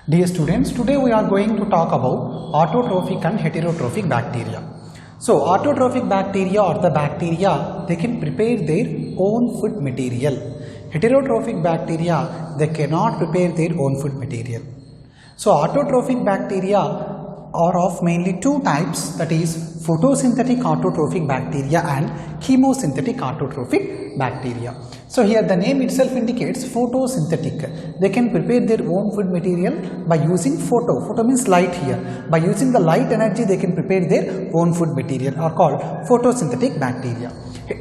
Dear students, today we are going to talk about autotrophic and heterotrophic bacteria. So, autotrophic bacteria or the bacteria, they can prepare their own food material. Heterotrophic bacteria, they cannot prepare their own food material. So, autotrophic bacteria are of mainly two types, that is photosynthetic autotrophic bacteria and chemosynthetic autotrophic bacteria. So here the name itself indicates photosynthetic. They can prepare their own food material by using photo means light here. By using the light energy they can prepare their own food material, are called photosynthetic bacteria.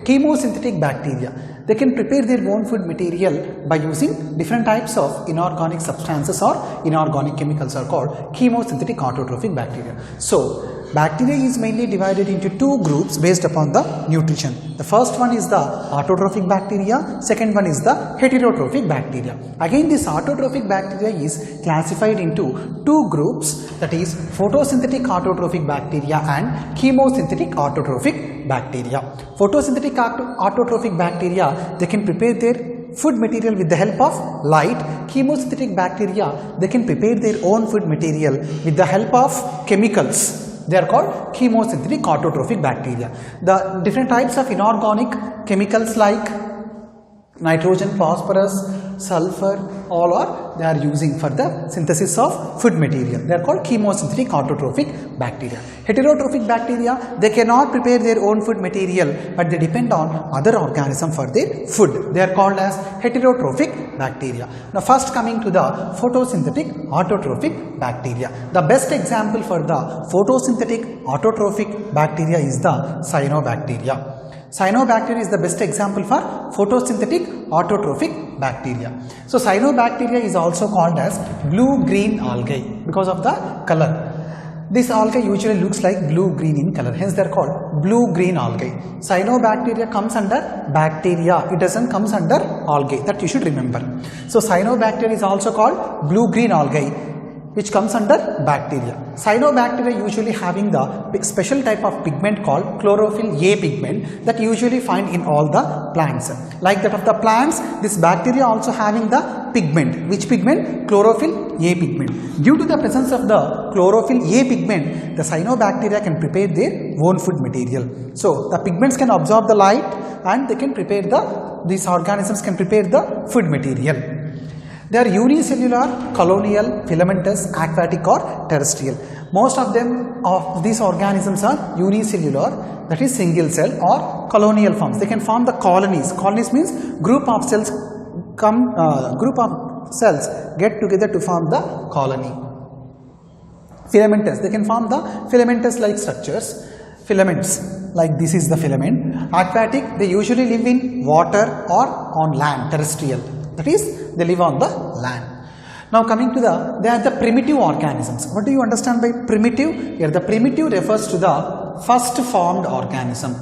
Chemosynthetic bacteria, they can prepare their own food material by using different types of inorganic substances or inorganic chemicals, are called chemosynthetic autotrophic bacteria. So bacteria is mainly divided into two groups based upon the nutrition. The first one is the autotrophic bacteria, second one is the heterotrophic bacteria. Again, this autotrophic bacteria is classified into two groups, that is photosynthetic autotrophic bacteria and chemosynthetic autotrophic bacteria. Photosynthetic autotrophic bacteria, they can prepare their food material with the help of light. Chemosynthetic bacteria, they can prepare their own food material with the help of chemicals. They are called chemosynthetic autotrophic bacteria. The different types of inorganic chemicals like nitrogen, phosphorus, sulfur, they are using for the synthesis of food material. They are called chemosynthetic autotrophic bacteria. Heterotrophic bacteria, they cannot prepare their own food material, but they depend on other organisms for their food. They are called as heterotrophic bacteria. Now first coming to the photosynthetic autotrophic bacteria. The best example for the photosynthetic autotrophic bacteria is the cyanobacteria. Cyanobacteria is the best example for photosynthetic autotrophic bacteria. So cyanobacteria is also called as blue-green algae because of the color. This algae usually looks like blue-green in color, hence they are called blue-green algae. Cyanobacteria comes under bacteria, it doesn't comes under algae, that you should remember. So cyanobacteria is also called blue-green algae, which comes under bacteria. Cyanobacteria usually having the special type of pigment called chlorophyll A pigment that usually find in all the plants. Like that of the plants, this bacteria also having the pigment. Which pigment? Chlorophyll A pigment. Due to the presence of the chlorophyll A pigment, the cyanobacteria can prepare their own food material. So the pigments can absorb the light and they can prepare these organisms can prepare the food material. They are unicellular, colonial, filamentous, aquatic or terrestrial. Most of these organisms are unicellular, that is single cell, or colonial forms. They can form the colonies. Colonies means group of cells get together to form the colony. Filamentous, they can form the filamentous like structures. Filaments, like this is the filament. Aquatic, they usually live in water or on land, terrestrial. That is, they live on the land. Now coming to they are the primitive organisms. What do you understand by primitive? Here the primitive refers to the first formed organism.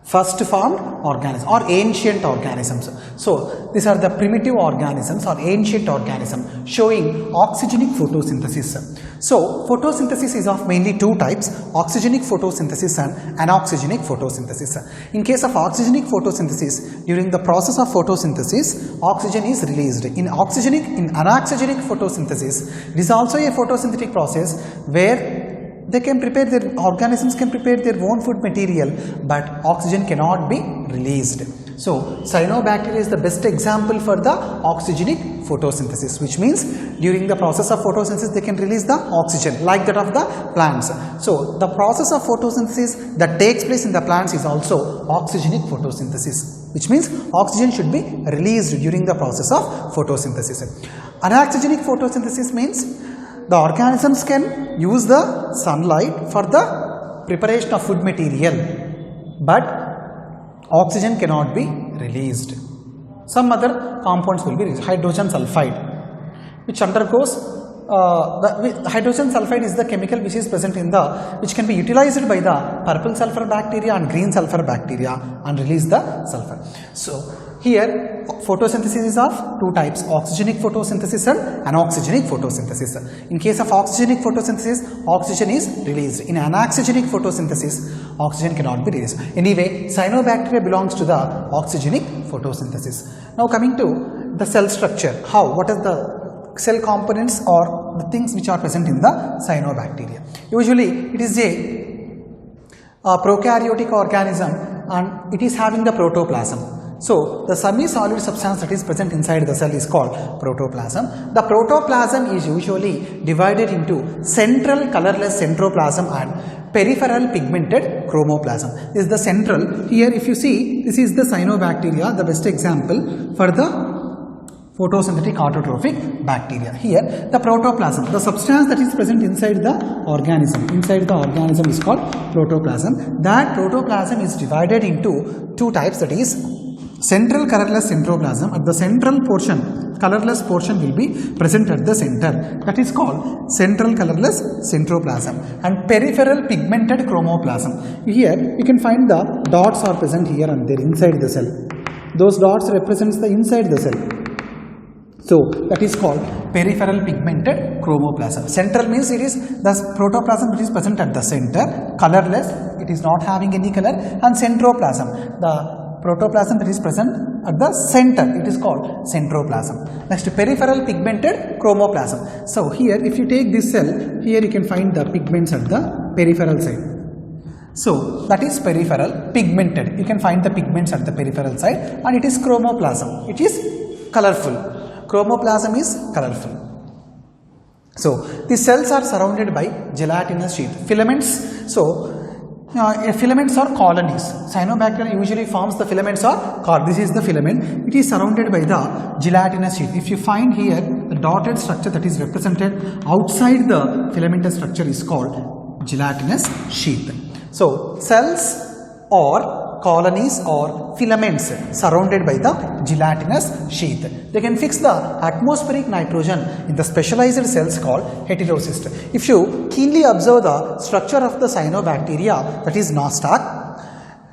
First formed organism or ancient organisms. So these are the primitive organisms or ancient organisms showing oxygenic photosynthesis. So photosynthesis is of mainly two types, oxygenic photosynthesis and anoxygenic photosynthesis. In case of oxygenic photosynthesis, during the process of photosynthesis, oxygen is released. In anoxygenic photosynthesis, it is also a photosynthetic process where organisms can prepare their own food material, but oxygen cannot be released. So cyanobacteria is the best example for the oxygenic photosynthesis, which means during the process of photosynthesis they can release the oxygen like that of the plants. So the process of photosynthesis that takes place in the plants is also oxygenic photosynthesis, which means oxygen should be released during the process of photosynthesis. Anoxygenic photosynthesis means the organisms can use the sunlight for the preparation of food material, but oxygen cannot be released. Some other compounds will be released. Hydrogen sulfide, which undergoes the hydrogen sulfide is the chemical which is present in which can be utilized by the purple sulfur bacteria and green sulfur bacteria and release the sulfur. So here photosynthesis is of two types, oxygenic photosynthesis and anoxygenic photosynthesis. In case of oxygenic photosynthesis, oxygen is released. In anoxygenic photosynthesis, oxygen cannot be released. Anyway, cyanobacteria belongs to the oxygenic photosynthesis. Now coming to the cell structure, what is the cell components or the things which are present in the cyanobacteria. Usually it is a prokaryotic organism and it is having the protoplasm. So, the semi-solid substance that is present inside the cell is called protoplasm. The protoplasm is usually divided into central colorless centroplasm and peripheral pigmented chromoplasm. This is the central. Here if you see, this is the cyanobacteria, the best example for the photosynthetic autotrophic bacteria. Here the protoplasm, the substance that is present inside the organism is called protoplasm. That protoplasm is divided into two types, that is central colorless centroplasm. At the central portion, colorless portion will be present at the center, that is called central colorless centroplasm, and peripheral pigmented chromoplasm. Here you can find the dots are present here and there inside the cell. Those dots represents the inside the cell. So that is called peripheral pigmented chromoplasm. Central means it is the protoplasm which is present at the center, colorless, it is not having any color, and centroplasm, the protoplasm that is present at the center, it is called centroplasm. Next, peripheral pigmented chromoplasm. So here if you take this cell, here you can find the pigments at the peripheral side. So that is peripheral pigmented, you can find the pigments at the peripheral side, and it is chromoplasm, it is colorful. Chromoplasm is colorful. So the cells are surrounded by gelatinous sheath. Filaments. So filaments are colonies. Cyanobacteria usually forms the filaments or colonies. This is the filament. It is surrounded by the gelatinous sheath. If you find here the dotted structure that is represented outside the filamentous structure is called gelatinous sheath. So cells or colonies or filaments surrounded by the gelatinous sheath. They can fix the atmospheric nitrogen in the specialized cells called heterocyst. If you keenly observe the structure of the cyanobacteria, that is nostoc,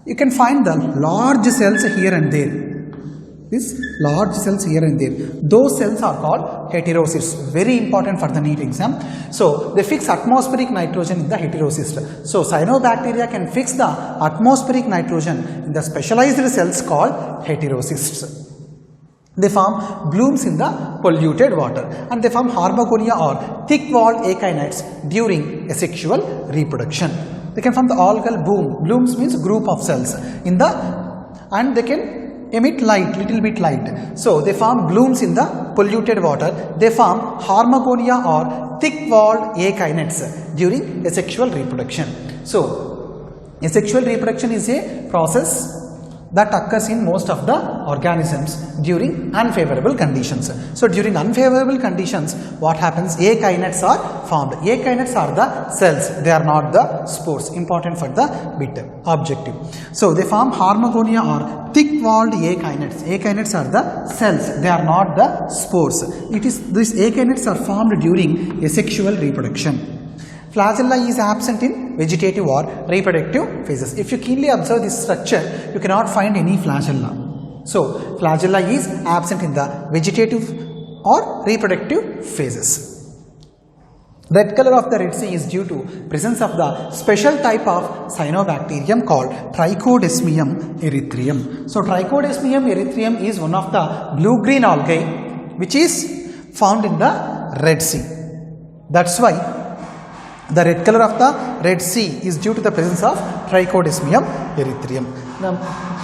you can find the large cells here and there. These large cells here and there, those cells are called heterocysts. Very important for the NEET exam. So they fix atmospheric nitrogen in the heterocyst. So cyanobacteria can fix the atmospheric nitrogen in the specialized cells called heterocysts. They form blooms in the polluted water, and they form harmagonia or thick-walled akinets during asexual reproduction. They can form the algal bloom. Blooms means group of cells in the, and they can emit light, little bit light. So they form blooms in the polluted water. They form harmagonia or thick-walled akinets during asexual reproduction. So asexual reproduction is a process that occurs in most of the organisms during unfavorable conditions. So during unfavorable conditions, what happens? Akinets are formed. Akinets are the cells, they are not the spores. Important for the bit objective. So they form harmagonia or thick-walled akinets. Akinets are the cells, they are not the spores. It is these akinets are formed during asexual reproduction. Flagella is absent in vegetative or reproductive phases. If you keenly observe this structure, you cannot find any flagella. So flagella is absent in the vegetative or reproductive phases. Red color of the Red Sea is due to presence of the special type of cyanobacterium called Trichodesmium erythraeum. So Trichodesmium erythraeum is one of the blue-green algae which is found in the Red Sea. That's why the red color of the Red Sea is due to the presence of Trichodesmium erythraeum. The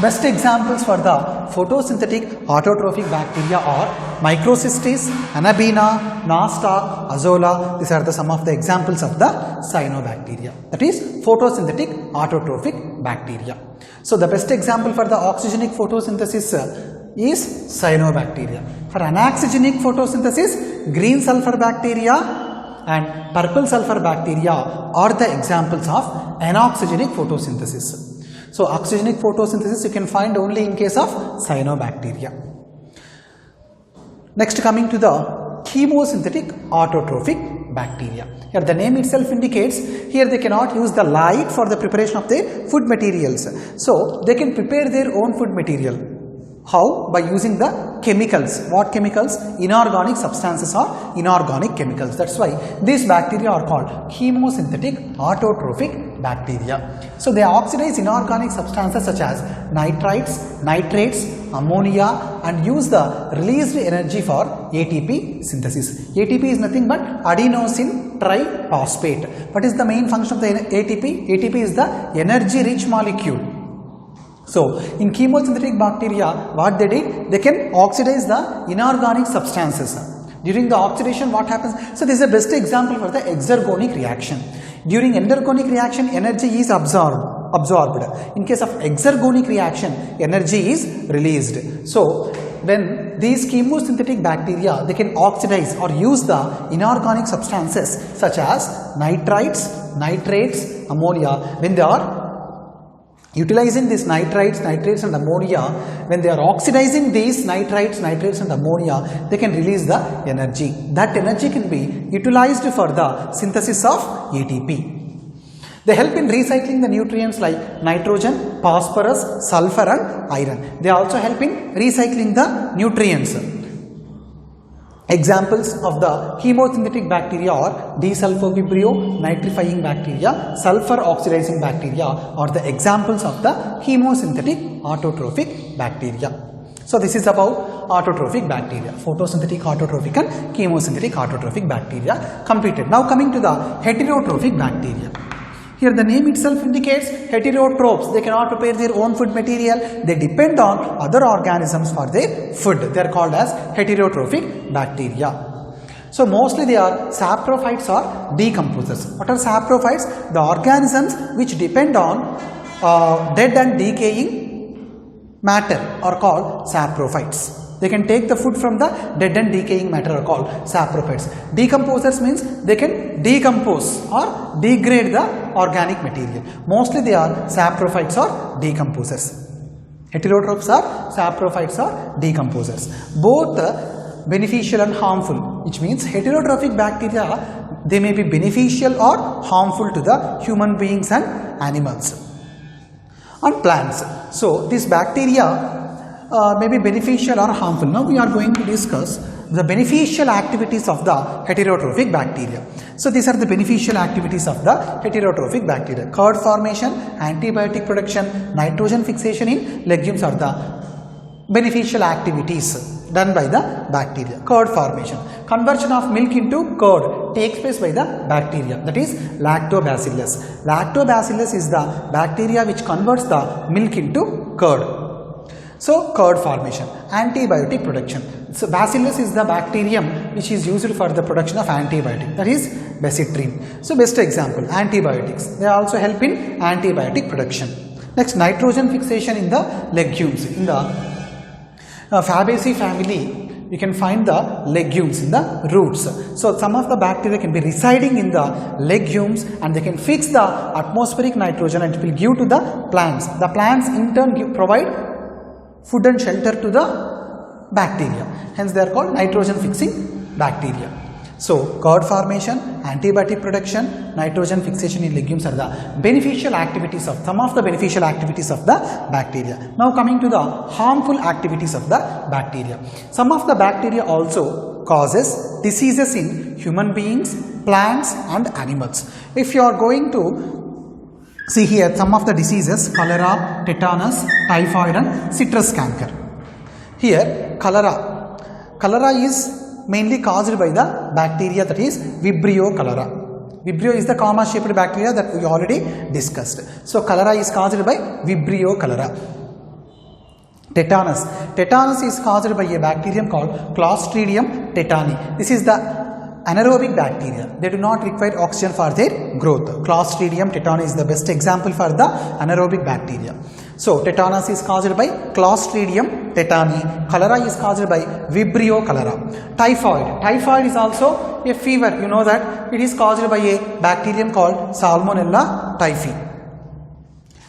best examples for the photosynthetic autotrophic bacteria are Microcystis, Anabaena, Nostoc, Azolla. These are some of the examples of the cyanobacteria. That is photosynthetic autotrophic bacteria. So the best example for the oxygenic photosynthesis is cyanobacteria. For anaxygenic photosynthesis, green sulfur bacteria and purple sulfur bacteria are the examples of anoxygenic photosynthesis. So oxygenic photosynthesis you can find only in case of cyanobacteria. Next, coming to the chemosynthetic autotrophic bacteria. Here the name itself indicates, here they cannot use the light for the preparation of their food materials. So they can prepare their own food material. How? By using the chemicals. What chemicals? Inorganic substances or inorganic chemicals. That's why these bacteria are called chemosynthetic autotrophic bacteria. So they oxidize inorganic substances such as nitrites, nitrates, ammonia and use the released energy for ATP synthesis. ATP is nothing but adenosine triphosphate. What is the main function of the ATP? ATP is the energy rich molecule. So, in chemosynthetic bacteria, what they did? They can oxidize the inorganic substances. During the oxidation, what happens? So, this is the best example for the exergonic reaction. During endergonic reaction, energy is absorbed. In case of exergonic reaction, energy is released. So, when these chemosynthetic bacteria, they can oxidize or use the inorganic substances such as nitrites, nitrates, ammonia. When they are utilizing these nitrites and ammonia, when they are oxidizing these nitrites and ammonia, they can release the energy. That energy can be utilized for the synthesis of ATP. They help in recycling the nutrients like nitrogen, phosphorus, sulfur and iron. They also help in recycling the nutrients. Examples of the chemosynthetic bacteria are desulfovibrio nitrifying bacteria, sulfur oxidizing bacteria are the examples of the chemosynthetic autotrophic bacteria. So, this is about autotrophic bacteria, photosynthetic autotrophic and chemosynthetic autotrophic bacteria completed. Now, coming to the heterotrophic bacteria. Here the name itself indicates heterotrophs. They cannot prepare their own food material. They depend on other organisms for their food. They are called as heterotrophic bacteria. So mostly they are saprophytes or decomposers. What are saprophytes? The organisms which depend on dead and decaying matter are called saprophytes. They can take the food from the dead and decaying matter are called saprophytes. Decomposers means they can decompose or degrade the organic material. Mostly they are saprophytes or decomposers. Heterotrophs are saprophytes or decomposers. Both beneficial and harmful, which means heterotrophic bacteria, they may be beneficial or harmful to the human beings and animals and plants. So these bacteria may be beneficial or harmful. Now we are going to discuss the beneficial activities of the heterotrophic bacteria. So these are the beneficial activities of the heterotrophic bacteria. Curd formation, antibiotic production, nitrogen fixation in legumes are the beneficial activities done by the bacteria. Curd formation, conversion of milk into curd takes place by the bacteria, that is lactobacillus. Lactobacillus is the bacteria which converts the milk into curd. So, curd formation, antibiotic production. So, bacillus is the bacterium which is used for the production of antibiotic, that is bacitrine. So, best example, antibiotics. They also help in antibiotic production. Next, nitrogen fixation in the legumes. In the Fabaceae family, you can find the legumes in the roots. So, some of the bacteria can be residing in the legumes and they can fix the atmospheric nitrogen and it will give to the plants. The plants in turn provide food and shelter to the bacteria. Hence, they are called nitrogen fixing bacteria. So, curd formation, antibiotic production, nitrogen fixation in legumes are the beneficial activities of some of the beneficial activities of the bacteria. Now, coming to the harmful activities of the bacteria. Some of the bacteria also causes diseases in human beings, plants and animals. If you are going to see here some of the diseases, cholera, tetanus, typhoid and citrus canker. Here cholera. Cholera is mainly caused by the bacteria, that is Vibrio cholera. Vibrio is the comma shaped bacteria that we already discussed. So cholera is caused by Vibrio cholera. Tetanus. Tetanus is caused by a bacterium called Clostridium tetani. This is the anaerobic bacteria. They do not require oxygen for their growth. Clostridium tetani is the best example for the anaerobic bacteria. So, tetanus is caused by Clostridium tetani. Cholera is caused by Vibrio cholera. Typhoid. Typhoid is also a fever. You know that it is caused by a bacterium called Salmonella typhi.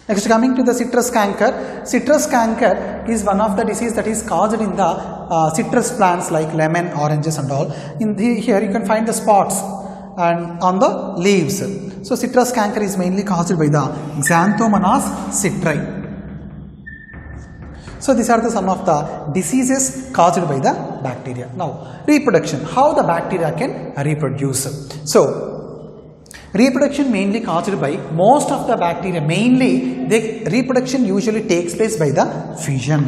Next, coming to the citrus canker. Citrus canker is one of the disease that is caused in the citrus plants like lemon, oranges and all. Here you can find the spots and on the leaves. So, citrus canker is mainly caused by the Xanthomonas citri. So, these are some of the diseases caused by the bacteria. Now, reproduction. How the bacteria can reproduce. So, reproduction mainly caused by most of the bacteria. Mainly, the reproduction usually takes place by the fission.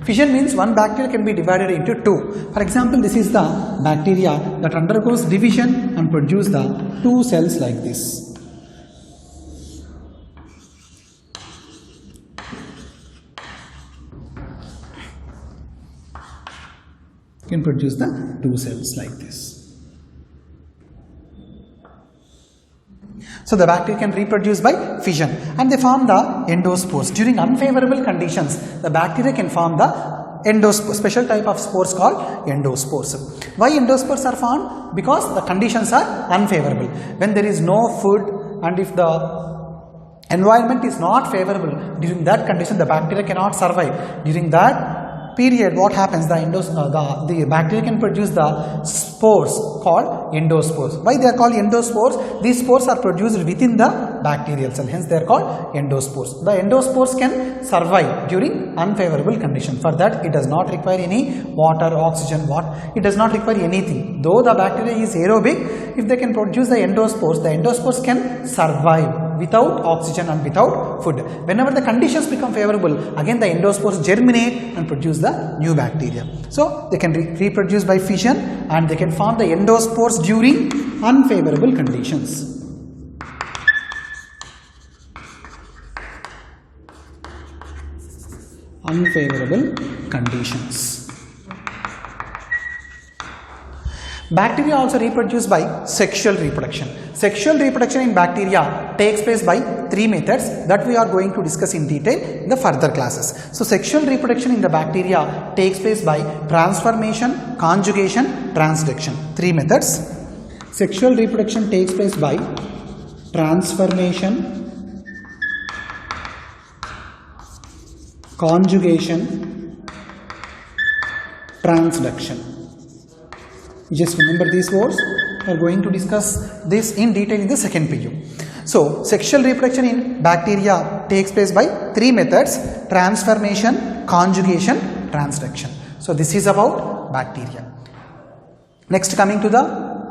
Fission means one bacteria can be divided into two. For example, this is the bacteria that undergoes division and produce the two cells like this. Can produce the two cells like this. So the bacteria can reproduce by fission and they form the endospores. During unfavorable conditions, the bacteria can form the endospores, special type of spores called endospores. Why endospores are formed? Because the conditions are unfavorable. When there is no food and if the environment is not favorable, during that condition the bacteria cannot survive. During that period, what happens? The bacteria can produce the spores called endospores. Why they are called endospores? These spores are produced within the bacterial cell, hence they are called endospores. The endospores can survive during unfavorable conditions. For that, it does not require any water, oxygen, it does not require anything. Though the bacteria is aerobic, if they can produce the endospores can survive without oxygen and without food. Whenever the conditions become favorable, again the endospores germinate and produce the new bacteria. So they can reproduce by fission and they can form the endospores during unfavorable conditions. Unfavorable conditions. Bacteria also reproduce by sexual reproduction. Sexual reproduction in bacteria takes place by three methods that we are going to discuss in detail in the further classes. So sexual reproduction in the bacteria takes place by transformation, conjugation, transduction. Three methods. Sexual reproduction takes place by transformation, conjugation, transduction. Just remember these words. We are going to discuss this in detail in the second PU. So, sexual reproduction in bacteria takes place by three methods: transformation, conjugation, transduction. So, this is about bacteria. Next, coming to the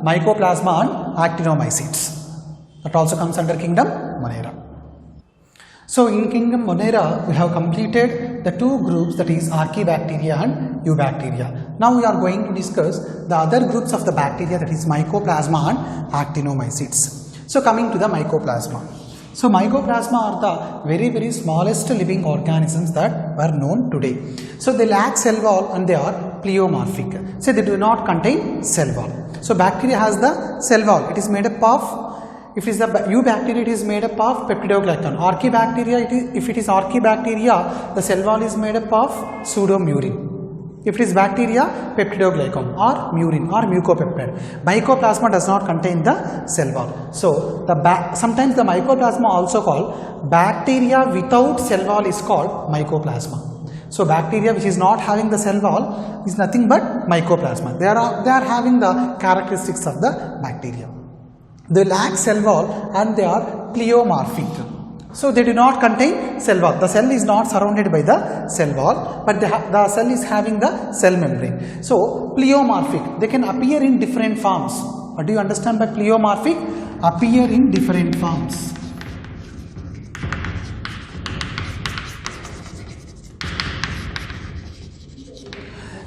mycoplasma and actinomycetes. That also comes under kingdom Monera. So, in kingdom Monera, we have completed the two groups, that is Archaebacteria and Eubacteria. Now, we are going to discuss the other groups of the bacteria, that is Mycoplasma and Actinomycetes. So, coming to the Mycoplasma. So, Mycoplasma are the very smallest living organisms that were known today. So, they lack cell wall and they are pleomorphic. So, they do not contain cell wall. So, bacteria has the cell wall. It is made up of, if it is the Eubacteria, it is made up of peptidoglycan. Archaebacteria, if it is Archaebacteria, the cell wall is made up of pseudomurin. If it is bacteria, peptidoglycan or murin or mucopeptide. Mycoplasma does not contain the cell wall. So, sometimes the Mycoplasma also called bacteria without cell wall is called Mycoplasma. So, bacteria which is not having the cell wall is nothing but Mycoplasma. They are having the characteristics of the bacteria. They lack cell wall and they are pleomorphic. So, they do not contain cell wall. The cell is not surrounded by the cell wall, but the cell is having the cell membrane. So, pleomorphic, they can appear in different forms. What do you understand by pleomorphic? Appear in different forms.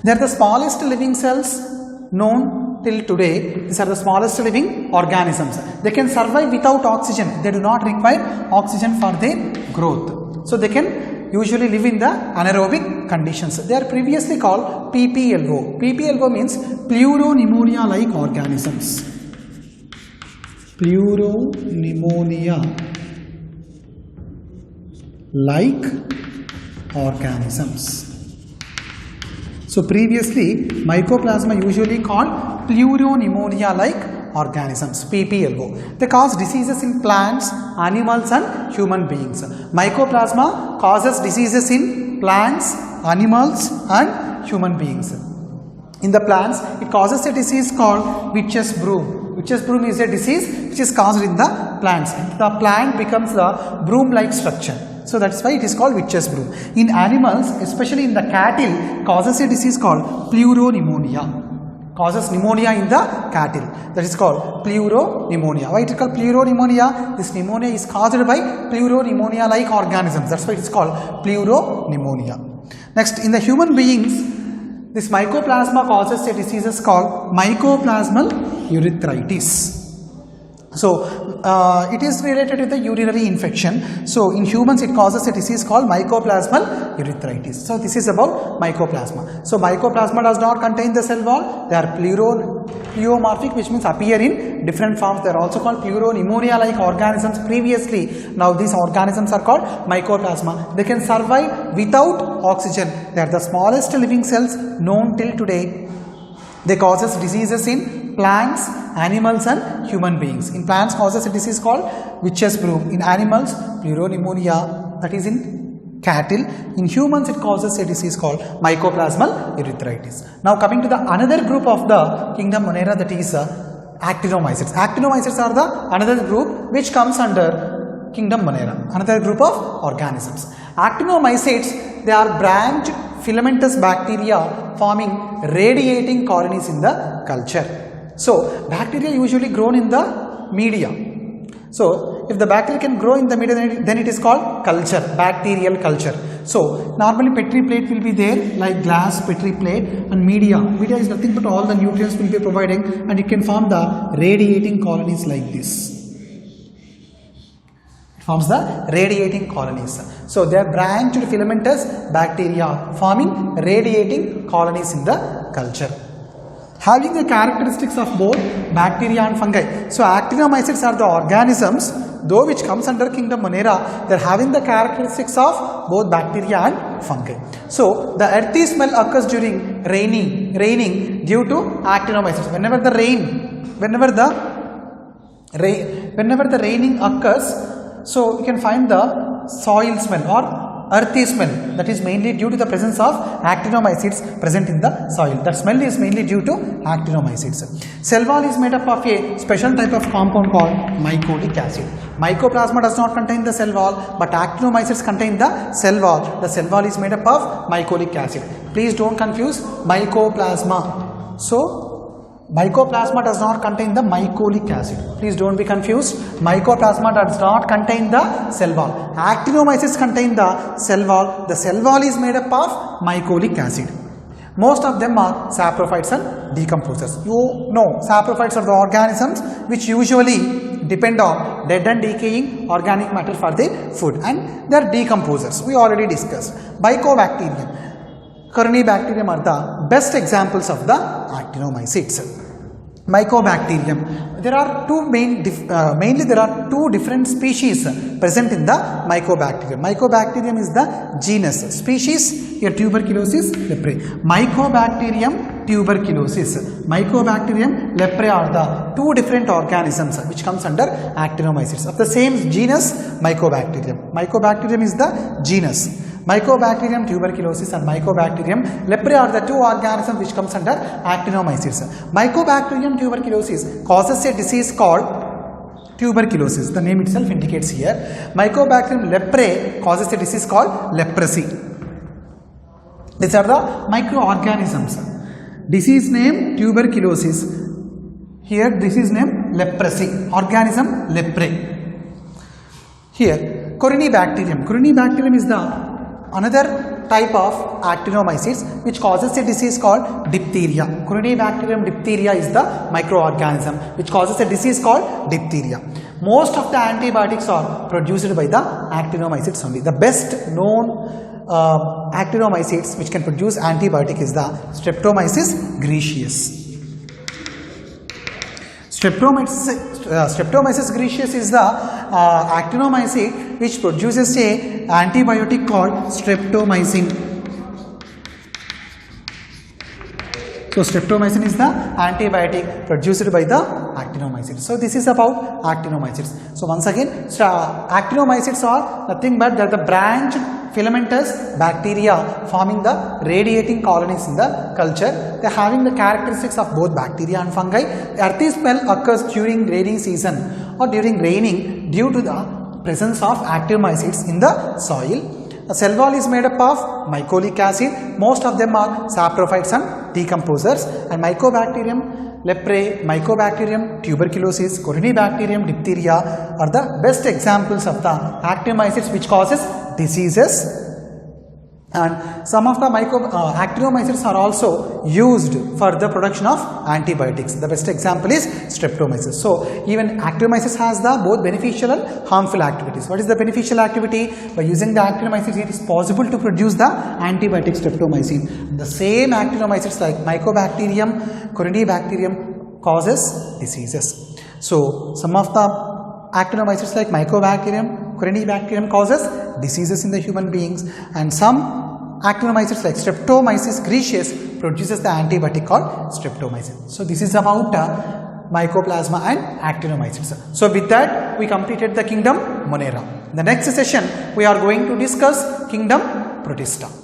They are the smallest living cells known till today. These are the smallest living organisms. They can survive without oxygen. They do not require oxygen for their growth. So, they can usually live in the anaerobic conditions. They are previously called PPLO. PPLO means pleuropneumonia-like organisms. Pleuropneumonia-like organisms. So, previously Mycoplasma usually called pleuropneumonia-like organisms, PPLO. They cause diseases in plants, animals and human beings. Mycoplasma causes diseases in plants, animals and human beings. In the plants, it causes a disease called witch's broom. Witch's broom is a disease which is caused in the plants. The plant becomes the broom-like structure. So, that is why it is called witch's broom. In animals, especially in the cattle, causes a disease called pleuropneumonia. Causes pneumonia in the cattle. That is called pleuropneumonia. Why it is called pleuropneumonia? This pneumonia is caused by pleuropneumonia-like organisms. That is why it is called pleuropneumonia. Next, in the human beings, this mycoplasma causes a disease called mycoplasmal urethritis. So, it is related with the urinary infection. So, in humans it causes a disease called mycoplasmal urethritis. So, this is about mycoplasma. So, mycoplasma does not contain the cell wall. They are pleomorphic, which means appear in different forms. They are also called pleuropneumonia-like organisms previously. Now, these organisms are called mycoplasma. They can survive without oxygen. They are the smallest living cells known till today. They causes diseases in plants, animals and human beings. In plants causes a disease called witch's broom. In animals, pleuropneumonia, that is in cattle. In humans it causes a disease called mycoplasmal urethritis. Now coming to the another group of the kingdom Monera, that is actinomycetes. Actinomycetes are the another group which comes under kingdom Monera, another group of organisms. Actinomycetes, they are branched filamentous bacteria forming radiating colonies in the culture. So, bacteria usually grown in the media. So, if the bacteria can grow in the media, then it is called culture, bacterial culture. So, normally Petri plate will be there like glass, Petri plate and media. Media is nothing but all the nutrients will be providing and it can form the radiating colonies like this. Forms the radiating colonies. So, they are branched filamentous bacteria forming radiating colonies in the culture. Having the characteristics of both bacteria and fungi. So, actinomycetes are the organisms, though which comes under kingdom Monera, they are having the characteristics of both bacteria and fungi. So, the earthy smell occurs during raining due to actinomycetes. Whenever the raining occurs, so you can find the soil smell or earthy smell, that is mainly due to the presence of actinomycetes present in the soil. That smell is mainly due to actinomycetes. Cell wall is made up of a special type of compound called mycolic acid. Mycoplasma does not contain the cell wall, but actinomycetes contain the cell wall. The cell wall is made up of mycolic acid. Please don't confuse mycoplasma. So, mycoplasma does not contain the mycolic acid. Please don't be confused. Mycoplasma does not contain the cell wall. Actinomycetes contain the cell wall. The cell wall is made up of mycolic acid. Most of them are saprophytes and decomposers. You know, saprophytes are the organisms which usually depend on dead and decaying organic matter for their food, and they are decomposers. We already discussed. Mycobacterium, Corynebacterium are the best examples of the actinomycetes. Mycobacterium. There are two mainly there are two different species present in the Mycobacterium. Mycobacterium is the genus. Species here tuberculosis leprae. Mycobacterium tuberculosis. Mycobacterium leprae are the two different organisms which comes under actinomycetes of the same genus Mycobacterium. Mycobacterium is the genus. Mycobacterium tuberculosis and Mycobacterium leprae are the two organisms which comes under actinomycetes. Mycobacterium tuberculosis causes a disease called tuberculosis. The name itself indicates here. Mycobacterium leprae causes a disease called leprosy. These are the microorganisms. Disease name tuberculosis. Here disease name leprosy. Organism leprae. Here Corynebacterium. Corynebacterium is the another type of actinomycetes which causes a disease called diphtheria. Corynebacterium diphtheria is the microorganism which causes a disease called diphtheria. Most of the antibiotics are produced by the actinomycetes only. The best known actinomycetes which can produce antibiotic is the Streptomyces graecosus. Streptomyces graecosus is the actinomycete which produces a antibiotic called streptomycin. So, streptomycin is the antibiotic produced by the actinomycetes. So, this is about actinomycetes. So, once again, actinomycetes are nothing but they are the branched filamentous bacteria forming the radiating colonies in the culture. They are having the characteristics of both bacteria and fungi. Earthy smell occurs during rainy season or during raining due to the presence of actinomycetes in the soil. The cell wall is made up of mycolic acid. Most of them are saprophytes and decomposers. And Mycobacterium leprae, Mycobacterium tuberculosis, Corynebacterium diphtheria are the best examples of the actinomycetes which causes diseases And some of the actinomycetes are also used for the production of antibiotics. The best example is streptomyces. So even actinomyces has the both beneficial and harmful activities. What is the beneficial activity? By using the actinomyces, it is possible to produce the antibiotic streptomycin. The same actinomyces like Mycobacterium, Corynebacterium causes diseases. So some of the actinomyces like Mycobacterium, Corynebacterium causes diseases in the human beings, and some actinomyces like Streptomyces graeus produces the antibiotic called streptomycin. So this is about Mycoplasma and actinomyces. So with that we completed the kingdom Monera. In the next session we are going to discuss kingdom Protista.